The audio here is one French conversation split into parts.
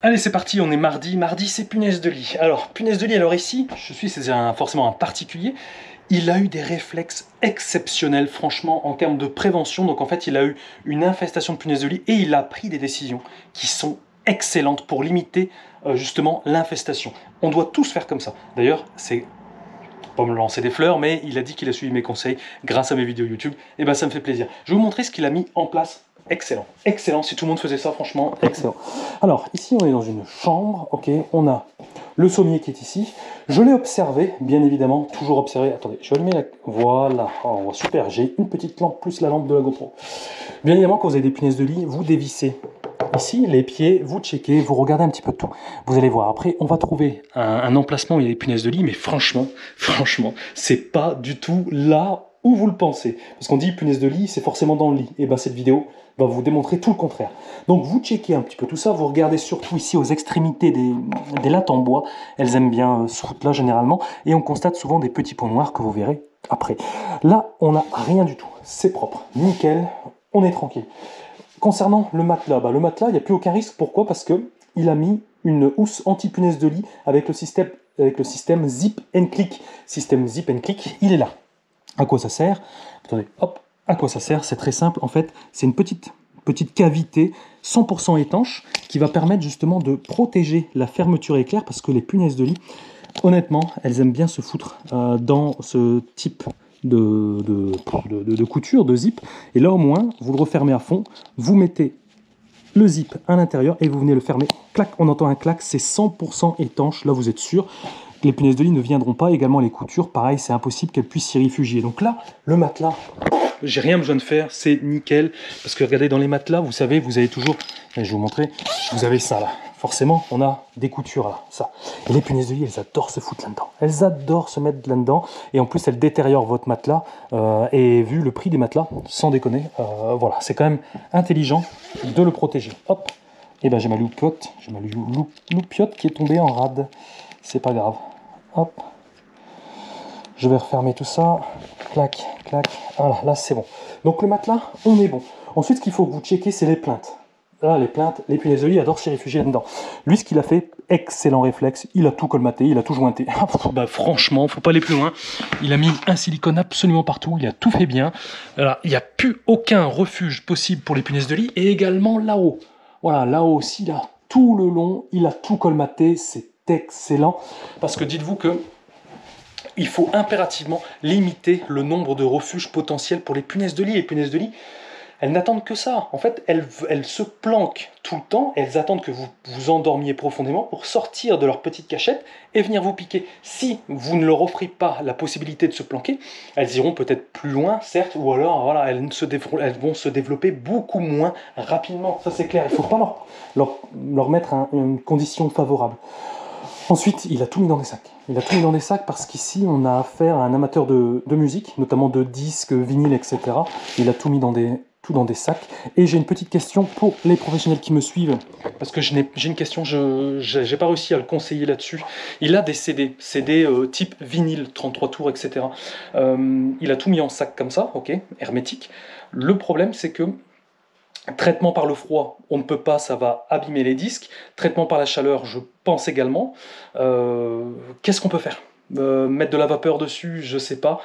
Allez, c'est parti, on est mardi. Mardi, c'est punaise de lit. Alors, punaise de lit, alors ici, c'est forcément un particulier. Il a eu des réflexes exceptionnels, franchement, en termes de prévention. Donc, en fait, il a eu une infestation de punaise de lit et il a pris des décisions qui sont excellentes pour limiter justement l'infestation. On doit tous faire comme ça. D'ailleurs, c'est pas me lancer des fleurs, mais il a dit qu'il a suivi mes conseils grâce à mes vidéos YouTube. Et ben, ça me fait plaisir. Je vais vous montrer ce qu'il a mis en place. Excellent, excellent, si tout le monde faisait ça, franchement, excellent. Alors, ici, on est dans une chambre, ok, on a le sommier qui est ici. Je l'ai observé, bien évidemment, toujours observé. Attendez, je vais allumer la... Voilà, oh, super, j'ai une petite lampe plus la lampe de la GoPro. Bien évidemment, quand vous avez des punaises de lit, vous dévissez ici les pieds, vous checkez, vous regardez un petit peu tout. Vous allez voir, après, on va trouver un emplacement où il y a des punaises de lit, mais franchement, c'est pas du tout là où vous le pensez. Parce qu'on dit punaise de lit, c'est forcément dans le lit. Et bien, cette vidéo va vous démontrer tout le contraire. Donc vous checkez un petit peu tout ça, vous regardez surtout ici aux extrémités des lattes en bois, elles aiment bien ce foot là généralement, et on constate souvent des petits points noirs que vous verrez après. Là, on n'a rien du tout, c'est propre, nickel, on est tranquille. Concernant le matelas, le matelas, il n'y a plus aucun risque, pourquoi? Parce qu'il a mis une housse anti-punaise de lit avec le système Zip and Click. Système Zip and Click, il est là. À quoi ça sert? Attendez, hop. À quoi ça sert? C'est très simple, en fait, c'est une petite cavité 100% étanche qui va permettre justement de protéger la fermeture éclair parce que les punaises de lit, honnêtement, elles aiment bien se foutre dans ce type de couture, de zip. Et là, au moins, vous le refermez à fond, vous mettez le zip à l'intérieur et vous venez le fermer. Clac, on entend un clac, c'est 100% étanche, là vous êtes sûr. Les punaises de lit ne viendront pas, également les coutures, pareil, c'est impossible qu'elles puissent s'y réfugier. Donc là, le matelas, j'ai rien besoin de faire, c'est nickel. Parce que regardez, dans les matelas, vous savez, vous avez toujours, je vais vous montrer, vous avez ça là. Forcément, on a des coutures là, ça. Et les punaises de lit, elles adorent se foutre là-dedans. Elles adorent se mettre là-dedans. Et en plus, elles détériorent votre matelas. Et vu le prix des matelas, sans déconner, voilà, c'est quand même intelligent de le protéger. Hop, et ben j'ai ma loupiote qui est tombée en rade. C'est pas grave. Hop. Je vais refermer tout ça. Clac, clac. Voilà, là c'est bon. Donc le matelas, on est bon. Ensuite, ce qu'il faut que vous checker, c'est les plaintes. Là, les plaintes, les punaises de lit adorent s'y réfugier là-dedans. Lui, ce qu'il a fait, excellent réflexe. Il a tout colmaté, il a tout jointé. Franchement, faut pas aller plus loin. Il a mis un silicone absolument partout. Il a tout fait bien. Alors, il n'y a plus aucun refuge possible pour les punaises de lit. Et également là-haut. Voilà, là-haut aussi, là, tout le long, il a tout colmaté. C'est excellent. Parce que dites-vous que il faut impérativement limiter le nombre de refuges potentiels pour les punaises de lit. Les punaises de lit, elles n'attendent que ça. En fait, elles se planquent tout le temps. Elles attendent que vous vous endormiez profondément pour sortir de leur petite cachette et venir vous piquer. Si vous ne leur offrez pas la possibilité de se planquer, elles iront peut-être plus loin, certes, ou alors voilà, elles vont se développer beaucoup moins rapidement. Ça, c'est clair. Il ne faut pas leur mettre une condition favorable. Ensuite, il a tout mis dans des sacs. Il a tout mis dans des sacs parce qu'ici, on a affaire à un amateur de musique, notamment de disques, vinyles, etc. Il a tout mis dans des sacs. Et j'ai une petite question pour les professionnels qui me suivent, parce que j'ai une question, je n'ai pas réussi à le conseiller là-dessus. Il a des CD type vinyle, 33 tours, etc. Il a tout mis en sac comme ça, ok, hermétique. Le problème, c'est que traitement par le froid, on ne peut pas, ça va abîmer les disques. Traitement par la chaleur, je pense également. Qu'est-ce qu'on peut faire? Mettre de la vapeur dessus, je sais pas.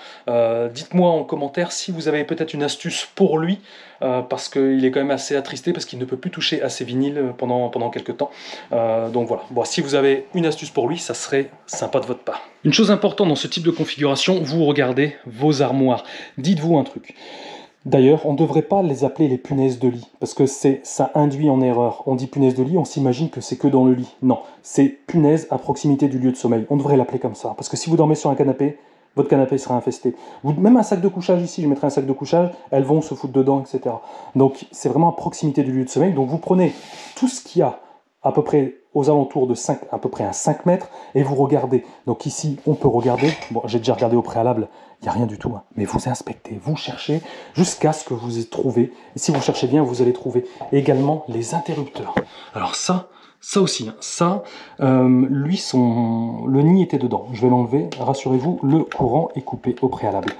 Dites-moi en commentaire si vous avez peut-être une astuce pour lui, parce qu'il est quand même assez attristé, parce qu'il ne peut plus toucher à ses vinyles pendant quelques temps. Donc voilà. Bon, si vous avez une astuce pour lui, ça serait sympa de votre part. Une chose importante dans ce type de configuration, vous regardez vos armoires. Dites-vous un truc. D'ailleurs, on ne devrait pas les appeler les punaises de lit, parce que ça induit en erreur. On dit punaise de lit, on s'imagine que c'est que dans le lit. Non, c'est punaise à proximité du lieu de sommeil. On devrait l'appeler comme ça, parce que si vous dormez sur un canapé, votre canapé sera infesté. Même un sac de couchage ici, je mettrai un sac de couchage, elles vont se foutre dedans, etc. Donc c'est vraiment à proximité du lieu de sommeil. Donc vous prenez tout ce qu'il y a à peu près aux alentours de à peu près à 5 mètres, et vous regardez. Donc ici, on peut regarder. Bon, j'ai déjà regardé au préalable, il n'y a rien du tout, hein. Mais vous inspectez, vous cherchez jusqu'à ce que vous ayez trouvé. Et si vous cherchez bien, vous allez trouver également les interrupteurs. Alors ça aussi, hein. Ça, lui, le nid était dedans. Je vais l'enlever. Rassurez-vous, le courant est coupé au préalable.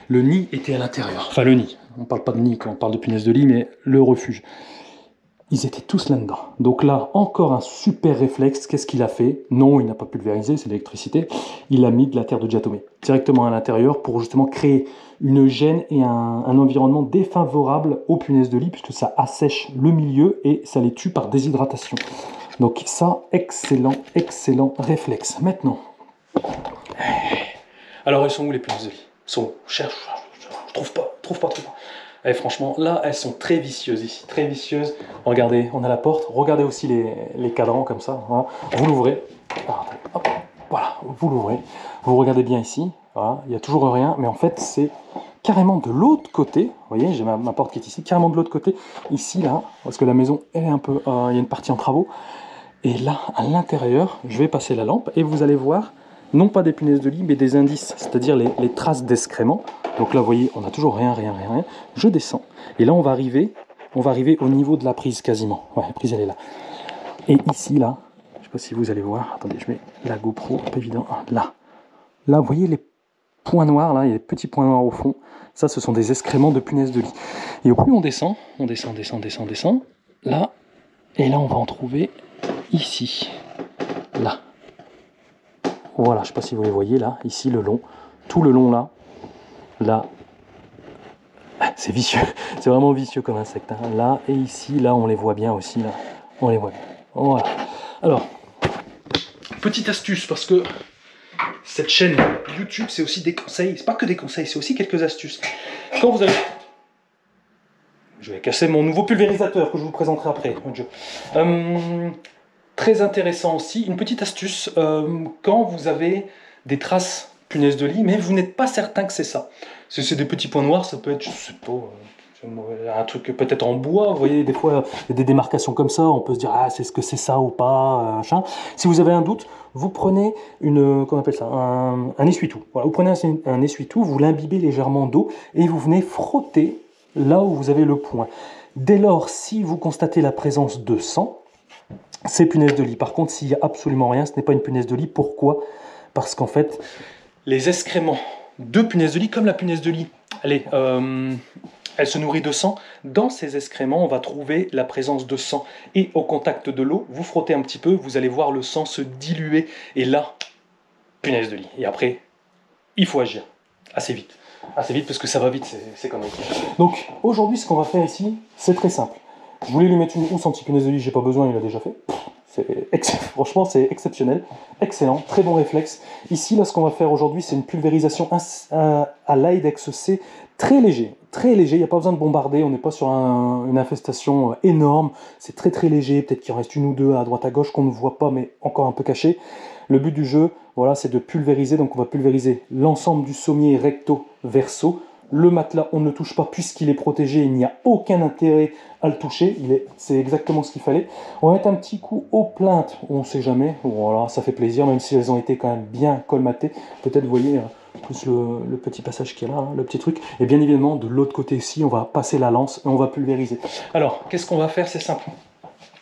Le nid était à l'intérieur. Enfin, le nid. On ne parle pas de nid quand on parle de punaise de lit, mais le refuge. Ils étaient tous là-dedans. Donc là, encore un super réflexe. Qu'est-ce qu'il a fait? Non, il n'a pas pulvérisé, c'est l'électricité. Il a mis de la terre de diatomée directement à l'intérieur pour justement créer une gêne et un environnement défavorable aux punaises de lit, puisque ça assèche le milieu et ça les tue par déshydratation. Donc ça, excellent, excellent réflexe. Maintenant, alors elles sont où les punaises de lit? Elles sont où? Je cherche, je trouve pas. Et franchement, là, elles sont très vicieuses ici, très vicieuses. Regardez, on a la porte. Regardez aussi les cadrans comme ça. Hein. Vous l'ouvrez. Voilà, vous l'ouvrez. Vous regardez bien ici. Voilà, il n'y a toujours rien, mais en fait, c'est carrément de l'autre côté. Vous voyez, j'ai ma porte qui est ici, carrément de l'autre côté. Ici, là, parce que la maison, elle est un peu... il y a une partie en travaux. Et là, à l'intérieur, je vais passer la lampe et vous allez voir, non pas des punaises de lit, mais des indices, c'est-à-dire les traces d'excréments. Donc là, vous voyez, on n'a toujours rien. Je descends. Et là, on va arriver au niveau de la prise quasiment. Ouais, la prise, elle est là. Et ici, là, je ne sais pas si vous allez voir. Attendez, je mets la GoPro, pas évident. Là, vous voyez les points noirs, là, il y a des petits points noirs au fond. Ça, ce sont des excréments de punaises de lit. Et au plus on descend. Là, et là, on va en trouver ici. Là. Voilà, je ne sais pas si vous les voyez, là, ici, le long. Tout le long, là. Là, c'est vicieux, c'est vraiment vicieux comme insecte. Hein. Là et ici, là, on les voit bien aussi. Là, on les voit bien. Voilà. Alors, petite astuce, parce que cette chaîne YouTube, c'est aussi des conseils. C'est pas que des conseils, c'est aussi quelques astuces. Quand vous avez... Je vais casser mon nouveau pulvérisateur que je vous présenterai après. Mon Dieu. Très intéressant aussi, une petite astuce. Quand vous avez des traces punaises de lit, mais vous n'êtes pas certain que c'est ça. C'est des petits points noirs, ça peut être, je sais pas, un truc peut-être en bois. Vous voyez, des fois, il y a des démarcations comme ça, on peut se dire, ah, c'est ce que c'est ça ou pas, machin. Si vous avez un doute, vous prenez comment on appelle ça, un essuie-tout. Voilà, vous prenez un essuie-tout, vous l'imbibez légèrement d'eau et vous venez frotter là où vous avez le point. Dès lors, si vous constatez la présence de sang, c'est punaise de lit. Par contre, s'il n'y a absolument rien, ce n'est pas une punaise de lit. Pourquoi? Parce qu'en fait, les excréments de punaise de lit, comme la punaise de lit, elle se nourrit de sang. Dans ces excréments, on va trouver la présence de sang. Et au contact de l'eau, vous frottez un petit peu, vous allez voir le sang se diluer. Et là, punaise de lit. Et après, il faut agir assez vite. Assez vite parce que ça va vite, c'est comme ça. Donc aujourd'hui, ce qu'on va faire ici, c'est très simple. Je voulais lui mettre une housse anti-punaise de lit, j'ai pas besoin, il l'a déjà fait. Franchement, c'est exceptionnel, excellent, très bon réflexe. Ici, là, ce qu'on va faire aujourd'hui, c'est une pulvérisation à l'Aidex C, très léger, il n'y a pas besoin de bombarder, on n'est pas sur une infestation énorme, c'est très très léger, peut-être qu'il en reste une ou deux à droite à gauche qu'on ne voit pas, mais encore un peu caché. Le but du jeu, voilà, c'est de pulvériser, donc on va pulvériser l'ensemble du sommier recto-verso. Le matelas, on ne le touche pas puisqu'il est protégé, il n'y a aucun intérêt à le toucher, c'est exactement ce qu'il fallait. On va mettre un petit coup aux plaintes, on ne sait jamais, voilà, ça fait plaisir, même si elles ont été quand même bien colmatées. Peut-être, vous voyez, plus le petit passage qui est là, hein, le petit truc. Et bien évidemment, de l'autre côté ici, on va passer la lance et on va pulvériser. Alors, qu'est-ce qu'on va faire? C'est simple.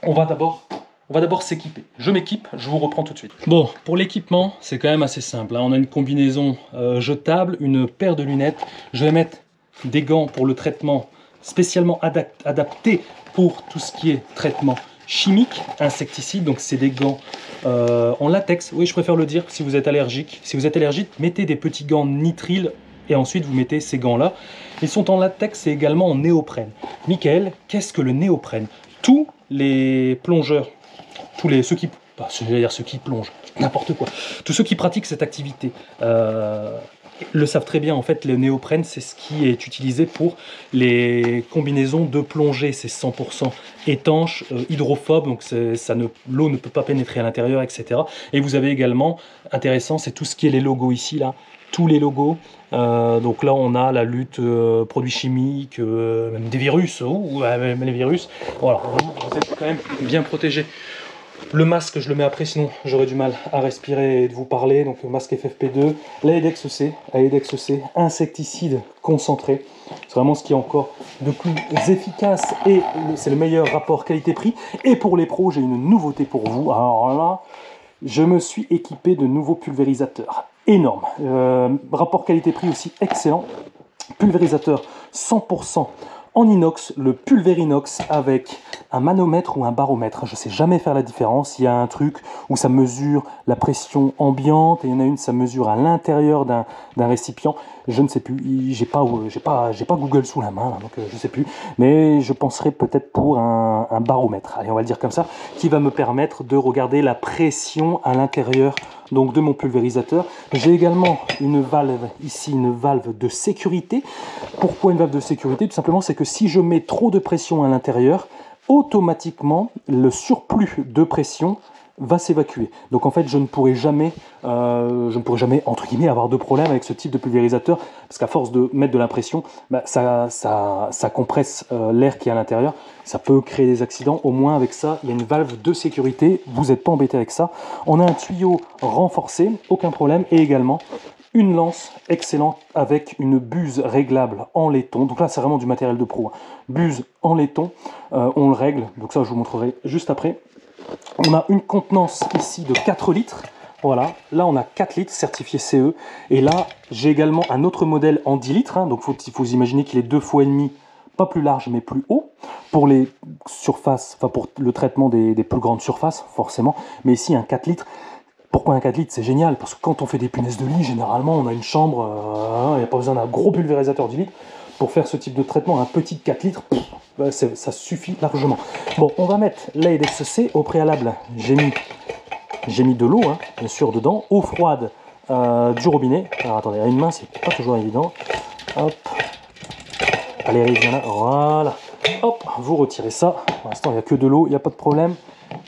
On va d'abord s'équiper. Je m'équipe, je vous reprends tout de suite. Bon, pour l'équipement, c'est quand même assez simple. Hein. On a une combinaison jetable, une paire de lunettes. Je vais mettre des gants pour le traitement spécialement adaptés pour tout ce qui est traitement chimique, insecticide. Donc c'est des gants en latex. Oui, je préfère le dire si vous êtes allergique. Si vous êtes allergique, mettez des petits gants nitrile et ensuite vous mettez ces gants-là. Ils sont en latex et également en néoprène. Michael, qu'est-ce que le néoprène? Tous les plongeurs, ceux qui plongent, n'importe quoi, tous ceux qui pratiquent cette activité le savent très bien. En fait, le néoprène, c'est ce qui est utilisé pour les combinaisons de plongée. C'est 100% étanche, hydrophobe, donc l'eau ne peut pas pénétrer à l'intérieur, etc. Et vous avez également, intéressant, c'est tout ce qui est les logos ici, là, tous les logos. Donc là, on a la lutte produits chimiques, même des virus, même les virus. Voilà, vous êtes quand même bien protégés. Le masque, je le mets après, sinon j'aurais du mal à respirer et de vous parler. Donc le masque FFP2, l'Aedex C, insecticide concentré. C'est vraiment ce qui est encore de plus efficace et c'est le meilleur rapport qualité-prix. Et pour les pros, j'ai une nouveauté pour vous. Alors là, je me suis équipé de nouveaux pulvérisateurs énormes. Rapport qualité-prix aussi excellent. Pulvérisateur 100% en inox, le Pulverinox avec un manomètre ou un baromètre. Je ne sais jamais faire la différence. Il y a un truc où ça mesure la pression ambiante et il y en a une, ça mesure à l'intérieur d'un récipient. Je ne sais plus, j'ai pas Google sous la main, là, donc je ne sais plus. Mais je penserai peut-être pour un baromètre, allez, on va le dire comme ça, qui va me permettre de regarder la pression à l'intérieur donc de mon pulvérisateur. J'ai également une valve ici, une valve de sécurité. Pourquoi une valve de sécurité? Tout simplement, c'est que si je mets trop de pression à l'intérieur, automatiquement le surplus de pression va s'évacuer. Donc en fait, je ne pourrai jamais entre guillemets avoir de problème avec ce type de pulvérisateur, parce qu'à force de mettre de la pression, bah, ça compresse l'air qui est à l'intérieur, ça peut créer des accidents. Au moins avec ça, il y a une valve de sécurité, vous n'êtes pas embêté avec ça. On a un tuyau renforcé, aucun problème, et également une lance excellente avec une buse réglable en laiton. Donc là, c'est vraiment du matériel de pro. Buse en laiton, on le règle, donc ça je vous montrerai juste après. On a une contenance ici de 4 litres. Voilà, là on a 4 litres certifié CE. Et là, j'ai également un autre modèle en 10 litres. Donc il faut imaginer qu'il est 2 fois et demi, pas plus large mais plus haut. Pour les surfaces, enfin pour le traitement des plus grandes surfaces, forcément. Mais ici, un 4 litres. Pourquoi un 4 litres? C'est génial, parce que quand on fait des punaises de lit, généralement on a une chambre, il n'y a pas besoin d'un gros pulvérisateur 10 litres. Pour faire ce type de traitement, un petit 4 litres, ça suffit largement. Bon, on va mettre l'Aidex C. Au préalable, j'ai mis de l'eau, hein, bien sûr, dedans, eau froide du robinet. Alors attendez, à une main, c'est pas toujours évident. Hop, allez, viens là, voilà. Hop, vous retirez ça. Pour l'instant, il n'y a que de l'eau, il n'y a pas de problème.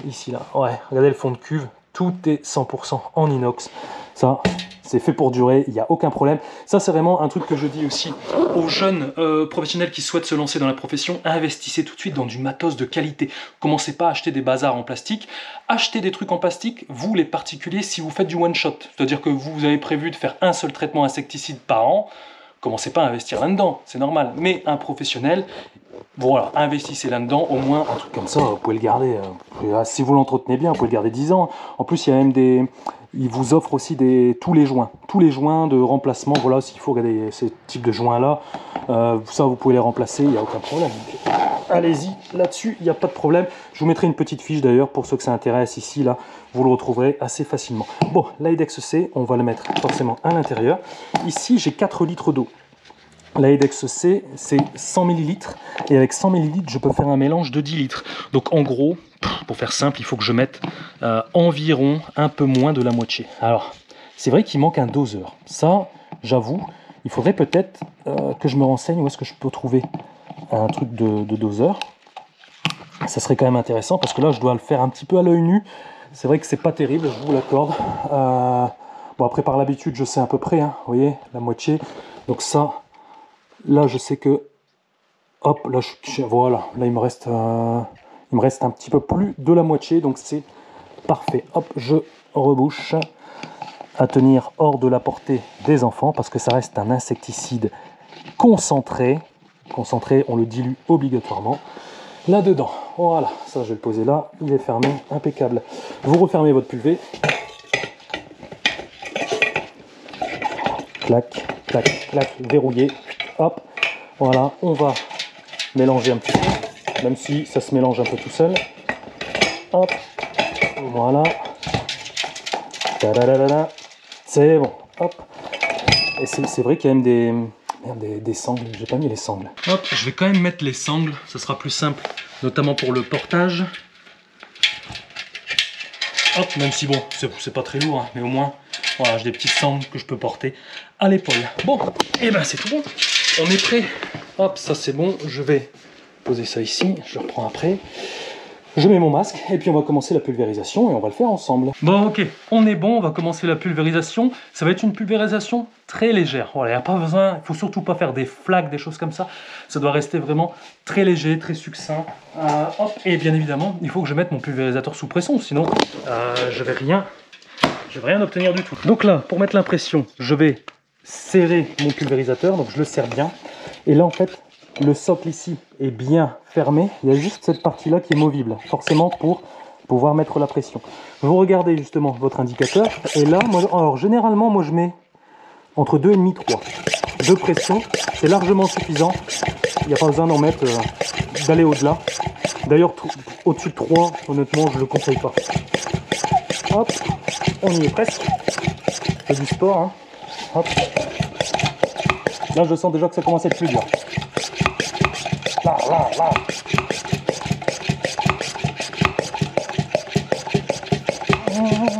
Ici, là, ouais, regardez le fond de cuve. Tout est 100% en inox. Ça, c'est fait pour durer, il n'y a aucun problème. Ça, c'est vraiment un truc que je dis aussi aux jeunes professionnels qui souhaitent se lancer dans la profession. Investissez tout de suite dans du matos de qualité. Commencez pas à acheter des bazars en plastique. Achetez des trucs en plastique, vous les particuliers, si vous faites du one-shot. C'est-à-dire que vous avez prévu de faire un seul traitement insecticide par an. Commencez pas à investir là-dedans, c'est normal. Mais un professionnel, voilà, investissez là-dedans, au moins un truc comme ça, vous pouvez le garder. Si vous l'entretenez bien, vous pouvez le garder 10 ans. En plus, il y a même des... Ils vous offrent aussi tous les joints de remplacement. Voilà, s'il faut regarder ces types de joints-là, ça, vous pouvez les remplacer, il n'y a aucun problème. Allez-y, là-dessus, il n'y a pas de problème. Je vous mettrai une petite fiche d'ailleurs, pour ceux que ça intéresse ici, là, vous le retrouverez assez facilement. Bon, l'Aidex C, on va le mettre forcément à l'intérieur. Ici, j'ai 4 litres d'eau. L'Aidex C, c'est 100 ml, et avec 100 ml, je peux faire un mélange de 10 litres. Donc en gros, pour faire simple, il faut que je mette environ un peu moins de la moitié. Alors, c'est vrai qu'il manque un doseur. Ça, j'avoue, il faudrait peut-être que je me renseigne où est-ce que je peux trouver un truc de doseur. Ça serait quand même intéressant, parce que là, je dois le faire un petit peu à l'œil nu. C'est vrai que c'est pas terrible, je vous l'accorde. Bon, après, par l'habitude, je sais à peu près, hein, vous voyez, la moitié. Donc ça... Là, je sais que, hop, là, voilà, là, il me reste un petit peu plus de la moitié, donc c'est parfait. Hop, je rebouche, à tenir hors de la portée des enfants, parce que ça reste un insecticide concentré. Concentré, on le dilue obligatoirement là-dedans. Voilà, ça, je vais le poser là, il est fermé, impeccable. Vous refermez votre pulvé. Clac, clac, clac, verrouillé. Hop, voilà, on va mélanger un petit peu, même si ça se mélange un peu tout seul. Hop, voilà. C'est bon, hop. Et c'est vrai qu'il y a même des sangles, j'ai pas mis les sangles. Hop, je vais quand même mettre les sangles, ça sera plus simple, notamment pour le portage. Hop, même si bon, c'est pas très lourd, hein, mais au moins, voilà, j'ai des petites sangles que je peux porter à l'épaule. Bon, et ben c'est tout bon. On est prêt. Hop, ça c'est bon. Je vais poser ça ici. Je le reprends après. Je mets mon masque et puis on va commencer la pulvérisation et on va le faire ensemble. Bon, ok, on est bon. On va commencer la pulvérisation. Ça va être une pulvérisation très légère. Voilà, il n'y a pas besoin. Il ne faut surtout pas faire des flaques, des choses comme ça. Ça doit rester vraiment très léger, très succinct. Hop, et bien évidemment, il faut que je mette mon pulvérisateur sous pression. Sinon, je vais rien obtenir du tout. Donc là, pour mettre l'impression, je vais serrer mon pulvérisateur, donc je le serre bien. Et là, en fait, le socle ici est bien fermé. Il y a juste cette partie-là qui est movible, forcément pour pouvoir mettre la pression. Vous regardez justement votre indicateur. Et là, alors généralement, moi je mets entre 2,5 et 3. de pression, c'est largement suffisant. Il n'y a pas besoin d'en mettre, d'aller au-delà. D'ailleurs, au-dessus de 3, honnêtement, je ne le conseille pas. Hop, on y est presque. C'est du sport, hein. Hop. Là, je sens déjà que ça commence à être plus dur. Là.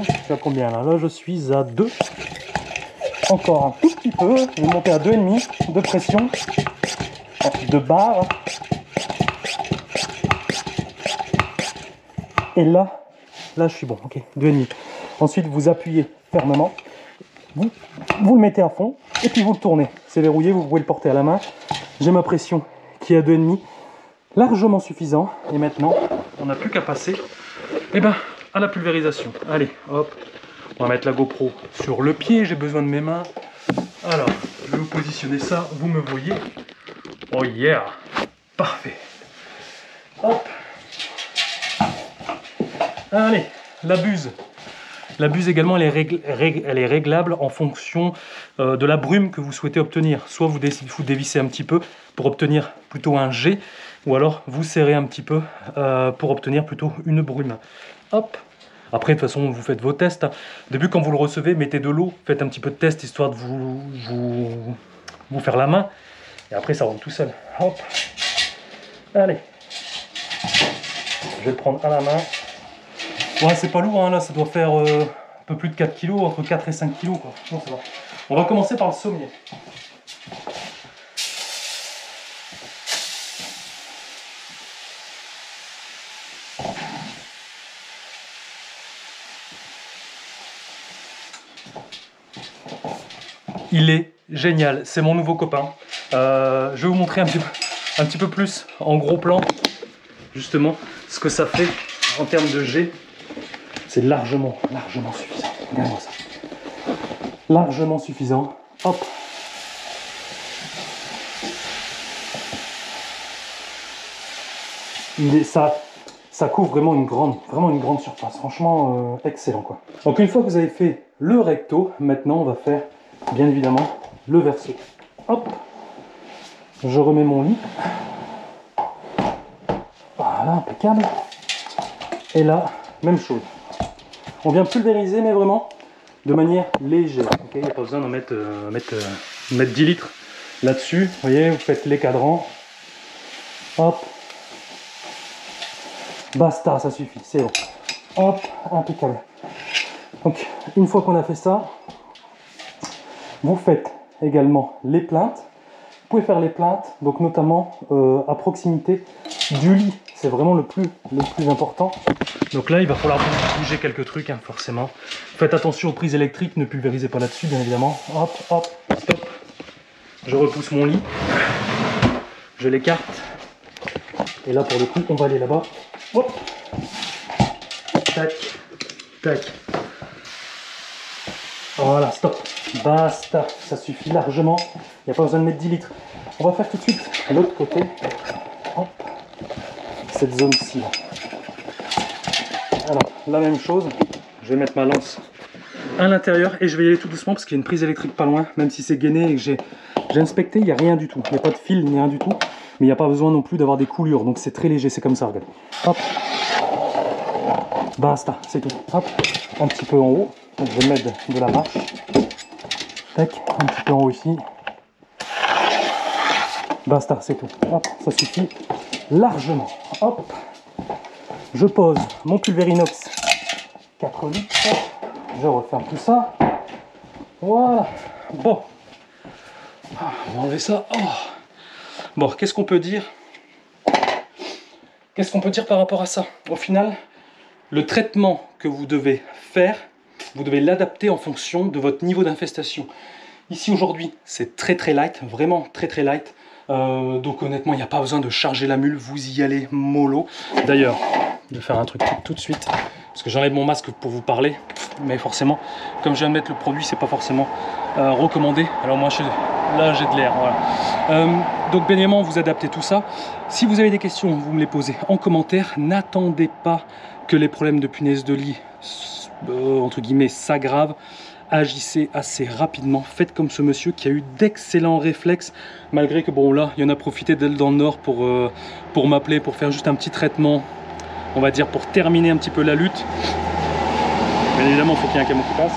Je suis à combien là? Là, je suis à 2. Encore un tout petit peu. Je vais monter à 2,5 de pression. De barre. Et là, je suis bon. Ok, 2,5. Ensuite, vous appuyez fermement. Vous le mettez à fond. Et puis vous le tournez. C'est verrouillé, vous pouvez le porter à la main. J'ai ma pression qui est à 2,5. Largement suffisant. Et maintenant, on n'a plus qu'à passer à la pulvérisation. Allez, hop. On va mettre la GoPro sur le pied. J'ai besoin de mes mains. Alors, je vais vous positionner ça. Vous me voyez. Oh yeah. Parfait. Hop. Allez, la buse. La buse également, elle est réglable en fonction de la brume que vous souhaitez obtenir. Soit vous dévissez un petit peu pour obtenir plutôt un G, ou alors vous serrez un petit peu pour obtenir plutôt une brume. Hop. Après, de toute façon, vous faites vos tests. Au début, quand vous le recevez, mettez de l'eau, faites un petit peu de test, histoire de vous faire la main. Et après, ça roule tout seul. Hop. Allez. Je vais le prendre à la main. Ouais, c'est pas lourd, hein, là, ça doit faire un peu plus de 4 kg, entre 4 et 5 kg, quoi. Bon, ça va. On va commencer par le sommier. Il est génial, c'est mon nouveau copain. Je vais vous montrer un petit peu plus en gros plan, justement, ce que ça fait en termes de G. C'est largement suffisant. Regardez-moi ça. Largement suffisant. Hop. Ça couvre vraiment une grande surface. Franchement, excellent, quoi. Donc une fois que vous avez fait le recto, maintenant on va faire bien évidemment le verso. Hop. Je remets mon lit. Voilà, impeccable. Et là, même chose. On vient pulvériser, mais vraiment de manière légère. Il n'y a pas besoin d'en mettre 10 litres là-dessus. Vous voyez, vous faites les cadrans. Hop. Basta, ça suffit, c'est bon. Hop, impeccable. Donc, une fois qu'on a fait ça, vous faites également les plaintes. Vous pouvez faire les plaintes, donc notamment à proximité du lit. C'est vraiment le plus important. Donc là, il va falloir bouger quelques trucs, hein, forcément. Faites attention aux prises électriques, ne pulvérisez pas là-dessus, bien évidemment. Hop, hop, stop. Je repousse mon lit. Je l'écarte. Et là, pour le coup, on va aller là-bas. Hop. Tac, tac. Voilà, stop. Basta. Ça suffit largement. Il n'y a pas besoin de mettre 10 litres. On va faire tout de suite l'autre côté. Hop. Cette zone-ci. Alors, la même chose. Je vais mettre ma lance à l'intérieur et je vais y aller tout doucement parce qu'il y a une prise électrique pas loin. Même si c'est gainé et que j'ai inspecté, il n'y a rien du tout. Il n'y a pas de fil, ni rien du tout. Mais il n'y a pas besoin non plus d'avoir des coulures. Donc c'est très léger, c'est comme ça, regardez. Hop. Basta, c'est tout. Hop. Un petit peu en haut. Donc je vais mettre de la marche. Tac. Un petit peu en haut ici. Basta, c'est tout. Hop, ça suffit largement. Hop. Je pose mon pulvérinox 4 litres. Je referme tout ça. Voilà. Bon. On va enlever ça. Oh. Bon, qu'est-ce qu'on peut dire? Qu'est-ce qu'on peut dire par rapport à ça? Au final, le traitement que vous devez faire, vous devez l'adapter en fonction de votre niveau d'infestation. Ici aujourd'hui, c'est très light, vraiment très light. Donc honnêtement, il n'y a pas besoin de charger la mule, vous y allez mollo. D'ailleurs, je vais faire un truc tout de suite, parce que j'enlève mon masque pour vous parler, mais forcément, comme je viens de mettre le produit, c'est pas forcément recommandé. Alors moi, là, j'ai de l'air. Voilà. Donc bien évidemment, vous adaptez tout ça. Si vous avez des questions, vous me les posez en commentaire. N'attendez pas que les problèmes de punaise de lit, entre guillemets, s'aggravent. agissez assez rapidement, faites comme ce monsieur qui a eu d'excellents réflexes, malgré que bon là, il en a profité d'être dans le nord pour m'appeler, pour faire juste un petit traitement, on va dire pour terminer un petit peu la lutte. Bien évidemment, il faut qu'il y ait un camion qui passe.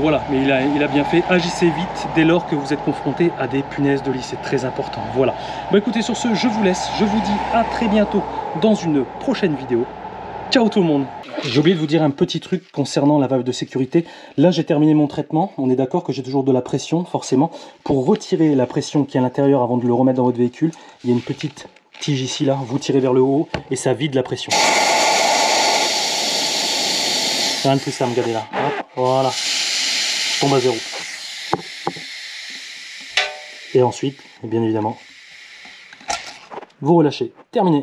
Voilà, mais il a bien fait. Agissez vite dès lors que vous êtes confronté à des punaises de lit, c'est très important. Voilà. Bah écoutez, sur ce, je vous laisse. Je vous dis à très bientôt dans une prochaine vidéo. Ciao tout le monde. J'ai oublié de vous dire un petit truc concernant la valve de sécurité. Là, j'ai terminé mon traitement. On est d'accord que j'ai toujours de la pression, forcément. Pour retirer la pression qui est à l'intérieur avant de le remettre dans votre véhicule, il y a une petite tige ici, là. Vous tirez vers le haut et ça vide la pression. Rien de plus simple, regardez là. Hop, voilà. Tombe à 0. Et ensuite, bien évidemment, vous relâchez. Terminé.